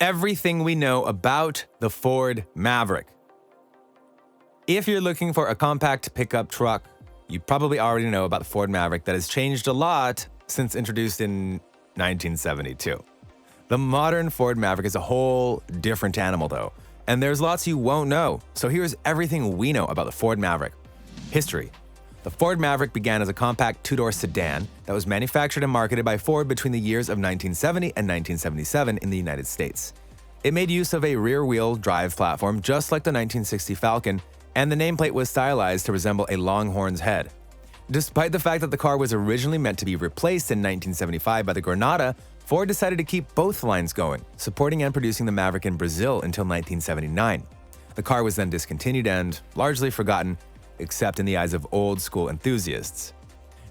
everything we know about the Ford Maverick. If you're looking for a compact pickup truck, you probably already know about the Ford Maverick that has changed a lot since introduced in 1972. The modern Ford Maverick is a whole different animal though, and there's lots you won't know. So here's everything we know about the Ford Maverick. History. The Ford Maverick began as a compact two-door sedan that was manufactured and marketed by Ford between the years of 1970 and 1977 in the United States. It made use of a rear-wheel drive platform just like the 1960 Falcon, and the nameplate was stylized to resemble a Longhorn's head. Despite the fact that the car was originally meant to be replaced in 1975 by the Granada, Ford decided to keep both lines going, supporting and producing the Maverick in Brazil until 1979. The car was then discontinued and largely forgotten, except in the eyes of old-school enthusiasts.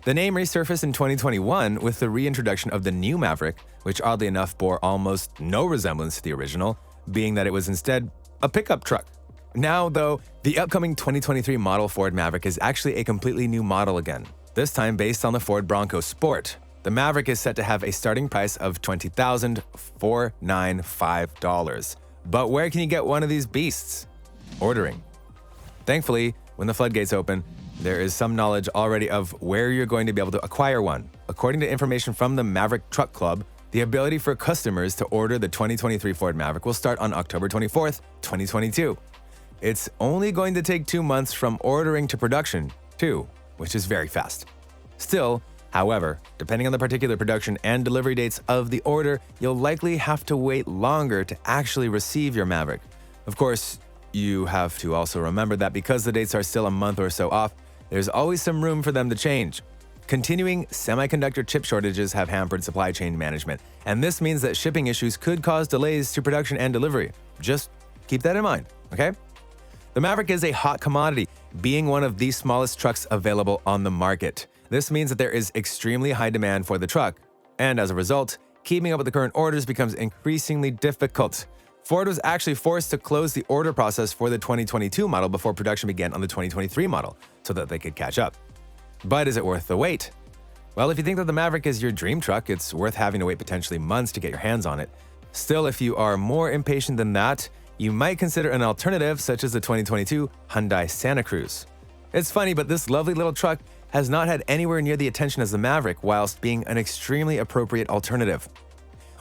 The name resurfaced in 2021 with the reintroduction of the new Maverick, which oddly enough bore almost no resemblance to the original, being that it was instead a pickup truck. Now, though, the upcoming 2023 model Ford Maverick is actually a completely new model again, this time based on the Ford Bronco Sport. The Maverick is set to have a starting price of $20,495. But where can you get one of these beasts? Ordering. Thankfully, when the floodgates open, there is some knowledge already of where you're going to be able to acquire one. According to information from the Maverick Truck Club, the ability for customers to order the 2023 Ford Maverick will start on October 24th, 2022. It's only going to take 2 months from ordering to production, too, which is very fast. Still, however, depending on the particular production and delivery dates of the order, you'll likely have to wait longer to actually receive your Maverick. Of course, you have to also remember that because the dates are still a month or so off, there's always some room for them to change. Continuing semiconductor chip shortages have hampered supply chain management, and this means that shipping issues could cause delays to production and delivery. Just keep that in mind, okay? The Maverick is a hot commodity, being one of the smallest trucks available on the market. This means that there is extremely high demand for the truck, and as a result, keeping up with the current orders becomes increasingly difficult. Ford was actually forced to close the order process for the 2022 model before production began on the 2023 model, so that they could catch up. But is it worth the wait? Well, if you think that the Maverick is your dream truck, it's worth having to wait potentially months to get your hands on it. Still, if you are more impatient than that, you might consider an alternative such as the 2022 Hyundai Santa Cruz. It's funny, but this lovely little truck has not had anywhere near the attention as the Maverick, whilst being an extremely appropriate alternative.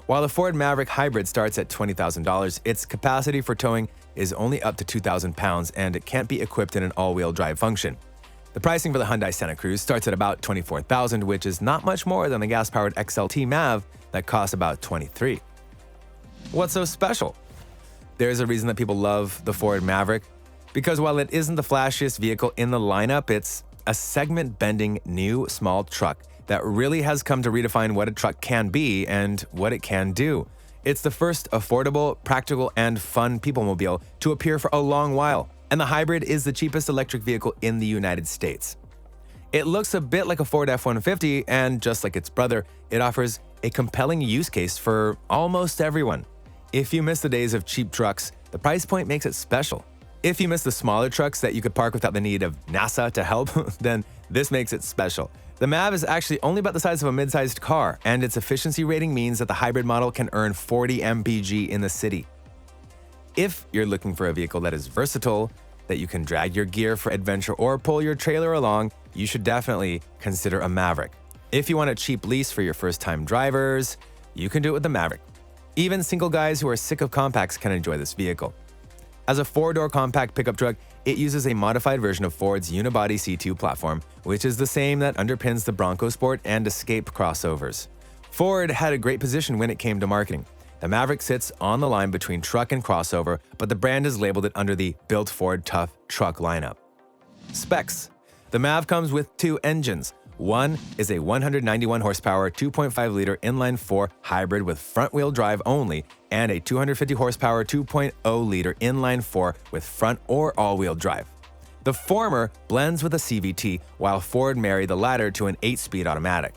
While the Ford Maverick Hybrid starts at $20,000, its capacity for towing is only up to 2,000 pounds, and it can't be equipped in an all-wheel drive function. The pricing for the Hyundai Santa Cruz starts at about $24,000, which is not much more than the gas-powered XLT Mav that costs about $23,000. What's so special? There's a reason that people love the Ford Maverick, because while it isn't the flashiest vehicle in the lineup, it's a segment-bending new small truck that really has come to redefine what a truck can be and what it can do. It's the first affordable, practical, and fun peoplemobile to appear for a long while, and the hybrid is the cheapest electric vehicle in the United States. It looks a bit like a Ford F-150, and just like its brother, it offers a compelling use case for almost everyone. If you miss the days of cheap trucks, the price point makes it special. If you miss the smaller trucks that you could park without the need of NASA to help, then this makes it special. The Mav is actually only about the size of a mid-sized car, and its efficiency rating means that the hybrid model can earn 40 mpg in the city. If you're looking for a vehicle that is versatile, that you can drag your gear for adventure or pull your trailer along, you should definitely consider a Maverick. If you want a cheap lease for your first-time drivers, you can do it with the Maverick. Even single guys who are sick of compacts can enjoy this vehicle. As a four-door compact pickup truck, it uses a modified version of Ford's unibody C2 platform, which is the same that underpins the Bronco Sport and Escape crossovers. Ford had a great position when it came to marketing. The Maverick sits on the line between truck and crossover, but the brand has labeled it under the Built Ford Tough Truck lineup. Specs. The Mav comes with two engines. One is a 191 horsepower 2.5-liter inline-4 hybrid with front-wheel drive only, and a 250 horsepower 2.0-liter inline-4 with front or all-wheel drive. The former blends with a CVT, while Ford married the latter to an 8-speed automatic.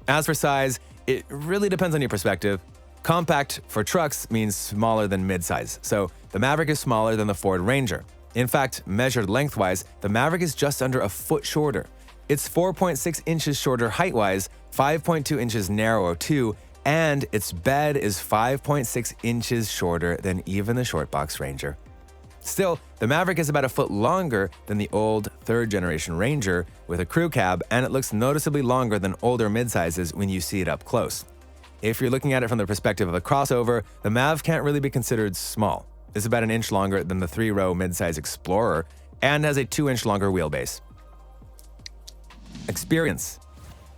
As for size, it really depends on your perspective. Compact for trucks means smaller than midsize, so the Maverick is smaller than the Ford Ranger. In fact, measured lengthwise, the Maverick is just under a foot shorter. It's 4.6 inches shorter height-wise, 5.2 inches narrower too, and its bed is 5.6 inches shorter than even the short box Ranger. Still, the Maverick is about a foot longer than the old third-generation Ranger with a crew cab, and it looks noticeably longer than older midsizes when you see it up close. If you're looking at it from the perspective of a crossover, the Mav can't really be considered small. It's about an inch longer than the 3-row midsize Explorer and has a 2-inch longer wheelbase. Experience.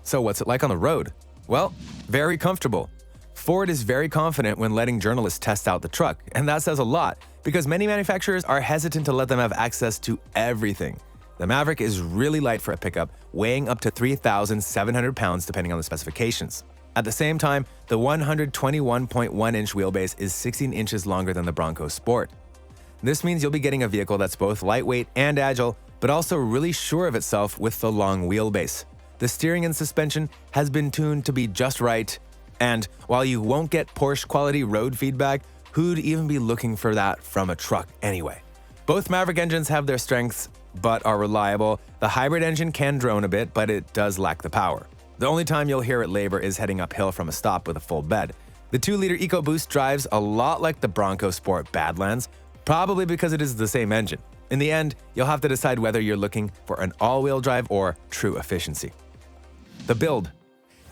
So what's it like on the road? Well, very comfortable. Ford is very confident when letting journalists test out the truck, and that says a lot because many manufacturers are hesitant to let them have access to everything. The Maverick is really light for a pickup, weighing up to 3,700 pounds depending on the specifications. At the same time, the 121.1-inch wheelbase is 16 inches longer than the Bronco Sport. This means you'll be getting a vehicle that's both lightweight and agile, but also really sure of itself with the long wheelbase. The steering and suspension has been tuned to be just right, and while you won't get Porsche-quality road feedback, who'd even be looking for that from a truck anyway? Both Maverick engines have their strengths, but are reliable. The hybrid engine can drone a bit, but it does lack the power. The only time you'll hear it labor is heading uphill from a stop with a full bed. The 2-liter EcoBoost drives a lot like the Bronco Sport Badlands, probably because it is the same engine. In the end, you'll have to decide whether you're looking for an all-wheel drive or true efficiency. The build.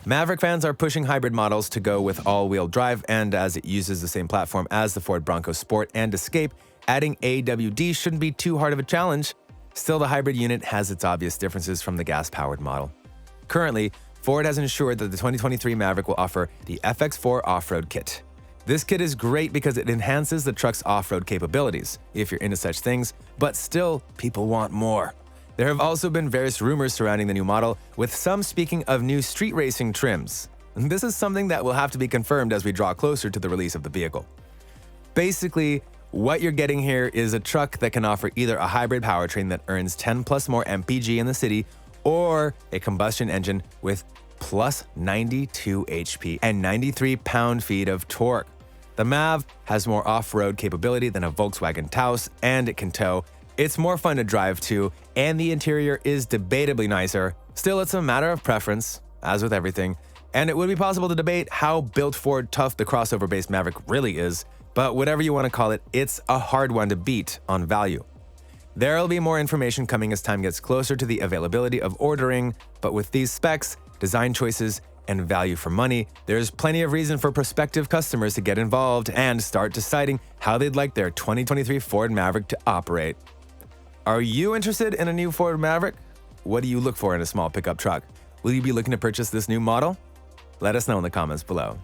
Maverick fans are pushing hybrid models to go with all-wheel drive, and as it uses the same platform as the Ford Bronco Sport and Escape, adding AWD shouldn't be too hard of a challenge. Still, the hybrid unit has its obvious differences from the gas-powered model. Currently, Ford has ensured that the 2023 Maverick will offer the FX4 off-road kit. This kit is great because it enhances the truck's off-road capabilities, if you're into such things, but still, people want more. There have also been various rumors surrounding the new model, with some speaking of new street racing trims. This is something that will have to be confirmed as we draw closer to the release of the vehicle. Basically, what you're getting here is a truck that can offer either a hybrid powertrain that earns 10 plus more mpg in the city, or a combustion engine with plus 92 HP and 93 pound-feet of torque. The Mav has more off-road capability than a Volkswagen Taos, and it can tow. It's more fun to drive too, and the interior is debatably nicer. Still, it's a matter of preference, as with everything, and it would be possible to debate how built Ford tough the crossover-based Maverick really is, but whatever you want to call it, it's a hard one to beat on value. There'll be more information coming as time gets closer to the availability of ordering, but with these specs, design choices, and value for money, there's plenty of reason for prospective customers to get involved and start deciding how they'd like their 2023 Ford Maverick to operate. Are you interested in a new Ford Maverick? What do you look for in a small pickup truck? Will you be looking to purchase this new model? Let us know in the comments below.